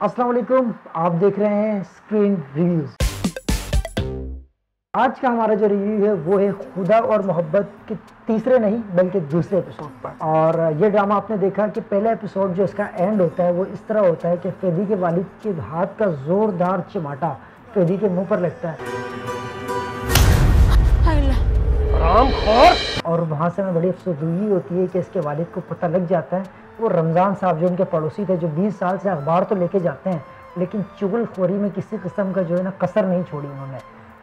अस्सलाम वालेकुम, आप देख रहे हैं स्क्रीन रिव्यूज। आज का हमारा जो रिव्यू है वो है खुदा और मोहब्बत के तीसरे नहीं बल्कि दूसरे एपिसोड पर। और ये ड्रामा आपने देखा कि पहला एपिसोड जो इसका एंड होता है वो इस तरह होता है कि फैदी के वालिद के हाथ का जोरदार चिमाटा फैदी के मुंह पर लगता है और वहाँ से हमें बड़ी अफसोसगी होती है कि इसके वालिद को पता लग जाता है। वो रमज़ान साहब जो उनके पड़ोसी थे, जो 20 साल से अखबार तो लेके जाते हैं लेकिन चुगलखोरी में किसी किस्म का जो है ना कसर नहीं छोड़ी उन्होंने।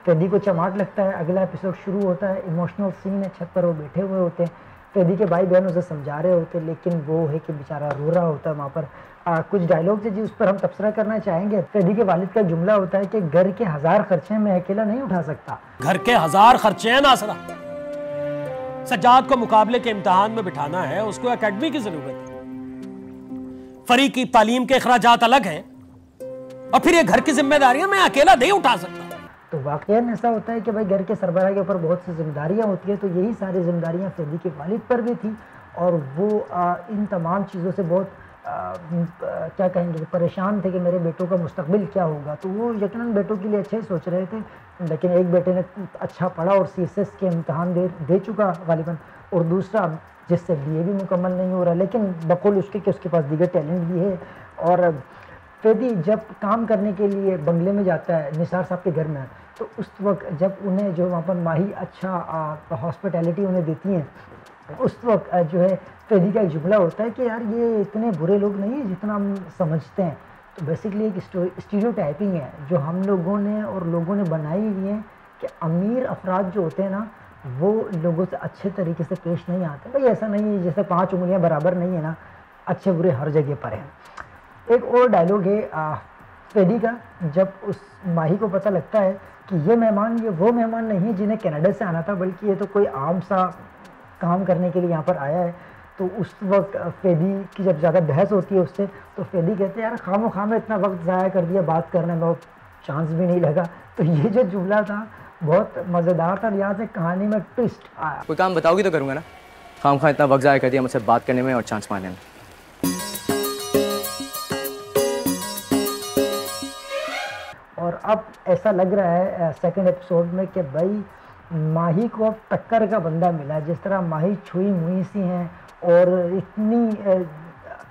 फैदी को चमाट लगता है। अगला एपिसोड शुरू होता है, इमोशनल सीन है, छत पर वो बैठे हुए होते हैं, फैदी के भाई बहन उसे समझा रहे होते हैं लेकिन वो है कि बेचारा रो रहा होता है। वहाँ पर कुछ डायलॉग है जी, उस पर हम तबसरा करना चाहेंगे। फैदी के वालिद का जुमला होता है कि घर के 1000 खर्चे मैं अकेला नहीं उठा सकता। घर के 1000 खर्चे हैं नासरा। सज्जाद को मुकाबले के इम्तिहान में बिठाना है, उसको एकेडमी की जरूरत है। फरी की तालीम के अखराजात अलग हैं और फिर ये घर की जिम्मेदारियां मैं अकेला नहीं उठा सकता। तो वाकई ऐसा होता है कि भाई घर के सरबराह के ऊपर बहुत सी जिम्मेदारियां होती है, तो यही सारी जिम्मेदारियां फैदी के वालिद पर भी थी और वो इन तमाम चीज़ों से बहुत क्या कहेंगे परेशान थे कि मेरे बेटों का मुस्तकबिल क्या होगा। तो वो यकीनन बेटों के लिए अच्छे सोच रहे थे, लेकिन एक बेटे ने अच्छा पढ़ा और सीएसएस के इम्तहान दे चुका गालिबन, और दूसरा जिससे बीए भी मुकम्मल नहीं हो रहा, लेकिन बकौल उसके कि उसके पास दीगर टैलेंट भी है। और फैदी जब काम करने के लिए बंगले में जाता है निसार साहब के घर में, तो उस वक्त जब उन्हें जो वहाँ पर माही अच्छा हॉस्पिटैलिटी उन्हें देती हैं, उस वक्त जो है फैदी का एक जुमला होता है कि यार ये इतने बुरे लोग नहीं है जितना हम समझते हैं। तो बेसिकली एक स्टीरियोटाइपिंग है जो हम लोगों ने और लोगों ने बनाई हुई है कि अमीर अफराद जो होते हैं ना वो लोगों से अच्छे तरीके से पेश नहीं आते। भाई ऐसा नहीं है, जैसे 5 उंगलियां बराबर नहीं है ना, अच्छे बुरे हर जगह पर हैं। एक और डायलॉग है फैदी का, जब उस माही को पता लगता है कि ये वो मेहमान नहीं है जिन्हें कनाडा से आना था, बल्कि ये तो कोई आम सा काम करने के लिए यहाँ पर आया है। तो उस वक्त फैदी की जब ज़्यादा बहस होती है उससे, तो फैदी कहते हैं यार खामो में इतना वक्त ज़ाया कर दिया बात करने में, चांस भी नहीं लगा। तो ये जो जुमला था बहुत मज़ेदार था। यहाँ से कहानी में ट्विस्ट आया। कोई काम बताओगी तो करूँगा ना, खाम इतना वक्त ज़ाया कर दिया मुझसे बात करने में और चांस मारने में। और अब ऐसा लग रहा है सेकंड एपिसोड में कि भाई माही को अब टक्कर का बंदा मिला। जिस तरह माही छुई मुई सी हैं और इतनी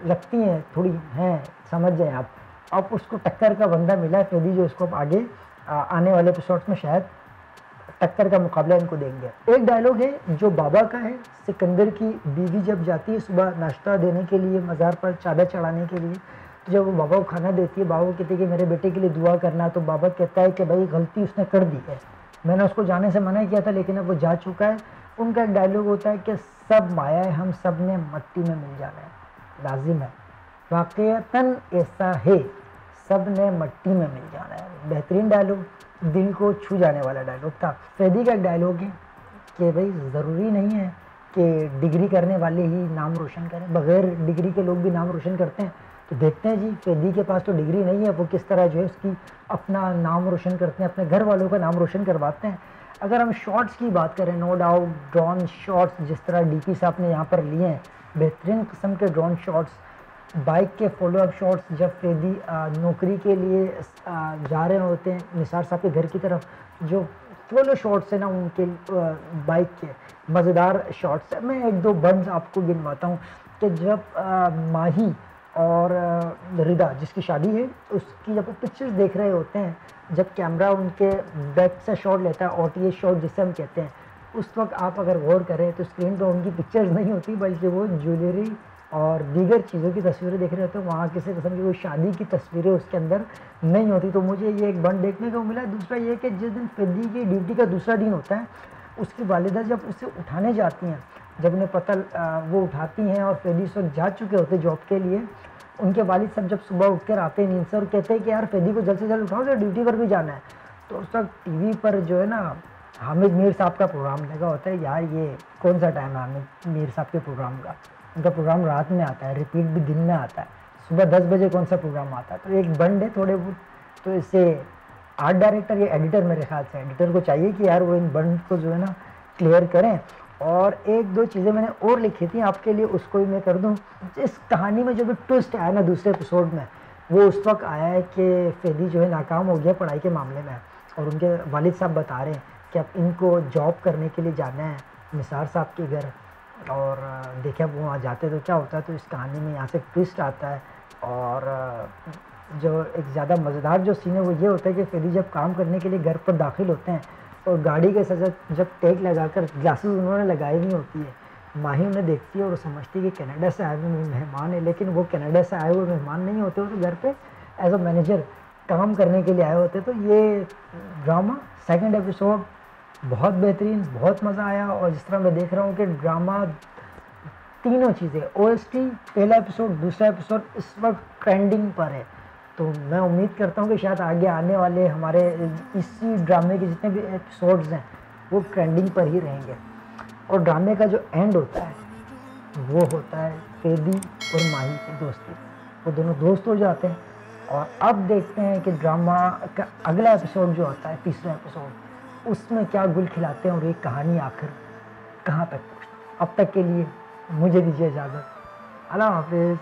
लगती हैं, थोड़ी हैं, समझ जाए आप, अब उसको टक्कर का बंदा मिला है फैदी, जो इसको अब आगे आने वाले एपिसोड्स में शायद टक्कर का मुकाबला इनको देंगे। एक डायलॉग है जो बाबा का है, सिकंदर की बीवी जब जाती है सुबह नाश्ता देने के लिए मज़ार पर चादर चढ़ाने के लिए, तो जब वो बाबा को खाना देती है, बाबा को कहती है कि मेरे बेटे के लिए दुआ करना, तो बाबा कहता है कि भाई गलती उसने कर दी है, मैंने उसको जाने से मना किया था लेकिन अब वो जा चुका है। उनका एक डायलॉग होता है कि सब माया है, हम सब ने मट्टी में मिल जाना है, लाजिम है, वाक़ईतन ऐसा है, सब ने मट्टी में मिल जाना है। बेहतरीन डायलॉग, दिल को छू जाने वाला डायलॉग था। फैदी का एक डायलॉग है कि भाई ज़रूरी नहीं है कि डिग्री करने वाले ही नाम रोशन करें, बग़ैर डिग्री के लोग भी नाम रोशन करते हैं। तो देखते हैं जी, फैदी के पास तो डिग्री नहीं है, वो किस तरह जो है उसकी अपना नाम रोशन करते हैं, अपने घर वालों का नाम रोशन करवाते हैं। अगर हम शॉट्स की बात करें, नो डाउट ड्रोन शॉट्स जिस तरह डीपी साहब ने यहाँ पर लिए हैं, बेहतरीन किस्म के ड्रोन शॉट्स, बाइक के फॉलोअप शॉट्स, जब फैदी नौकरी के लिए जा रहे होते हैं निसार साहब के घर की तरफ, जो फॉलो शॉट्स है ना उनके बाइक के, मज़ेदार शॉट्स है। मैं एक दो बंस आपको गिनवाता हूँ कि जब माही और रिदा जिसकी शादी है उसकी जब वो पिक्चर्स देख रहे होते हैं, जब कैमरा उनके बैक से शॉट लेता है, ओटीए शॉट जिसे हम कहते हैं, उस वक्त आप अगर गौर करें तो स्क्रीन पर उनकी पिक्चर्स नहीं होती बल्कि वो ज्वेलरी और दीगर चीज़ों की तस्वीरें देख रहे होते हैं। वहाँ किसी किस्म की कोई शादी की तस्वीरें उसके अंदर नहीं होती। तो मुझे ये एक बंद देखने को मिला। दूसरा ये कि जिस दिन फैदी की ड्यूटी का दूसरा दिन होता है, उसकी वालिदा जब उसे उठाने जाती हैं, जब उन्हें पता वो उठाती हैं और फैदी उस वक्त जा चुके होते जॉब के लिए, उनके वालिद सब जब सुबह उठ कर आते हैं नींद से और कहते हैं कि यार फैदी को जल्द से जल्द उठाओ, ड्यूटी पर भी जाना है। तो उस वक्त टीवी पर जो है ना हामिद मीर साहब का प्रोग्राम लगा होता है। यार ये कौन सा टाइम है हामिद मीर साहब के प्रोग्राम का? उनका प्रोग्राम रात में आता है, रिपीट भी दिन में आता है, सुबह 10 बजे कौन सा प्रोग्राम आता है। तो एक बंद है थोड़े बहुत, तो इससे आर्ट डायरेक्टर या एडिटर, मेरे ख्याल से एडिटर को चाहिए कि यार वो इन बंद को जो है ना क्लियर करें। और एक दो चीज़ें मैंने और लिखी थी आपके लिए, उसको भी मैं कर दूं। इस कहानी में जो भी ट्विस्ट आया ना दूसरे एपिसोड में, वो उस वक्त आया है कि फ़ेदी जो है नाकाम हो गया पढ़ाई के मामले में, और उनके वालिद साहब बता रहे हैं कि अब इनको जॉब करने के लिए जाना है निसार साहब के घर। और देखिए अब वो वहाँ जाते तो क्या होता है, तो इस कहानी में यहाँ से ट्विस्ट आता है। और जो एक ज़्यादा मज़ेदार जो सीन है वो ये होता है कि फ़ेदी जब काम करने के लिए घर पर दाखिल होते हैं और गाड़ी के साथ जब टैग लगाकर ग्लासेस उन्होंने लगाई नहीं होती है, माही उन्हें देखती है और समझती है कि कनाडा से आए हुए मेहमान है, लेकिन वो कनाडा से आए हुए मेहमान नहीं होते, वो तो घर पे एज अ मैनेजर काम करने के लिए आए होते। तो ये ड्रामा सेकंड एपिसोड बहुत बेहतरीन, बहुत मज़ा आया। और जिस तरह मैं देख रहा हूँ कि ड्रामा तीनों चीज़ें ओएसटी पहला एपिसोड दूसरा एपिसोड इस वक्त ट्रेंडिंग पर है, तो मैं उम्मीद करता हूँ कि शायद आगे आने वाले हमारे इसी ड्रामे के जितने भी एपिसोड्स हैं वो ट्रेंडिंग पर ही रहेंगे। और ड्रामे का जो एंड होता है वो होता है फ़ेदी और माही की दोस्ती, वो दोनों दोस्त हो जाते हैं। और अब देखते हैं कि ड्रामा का अगला एपिसोड जो होता है तीसरा एपिसोड, उसमें क्या गुल खिलाते हैं और ये कहानी आखिर कहाँ तक पहुँचती है। अब तक के लिए मुझे दीजिए इजाज़त, अल्लाह हाफिज़।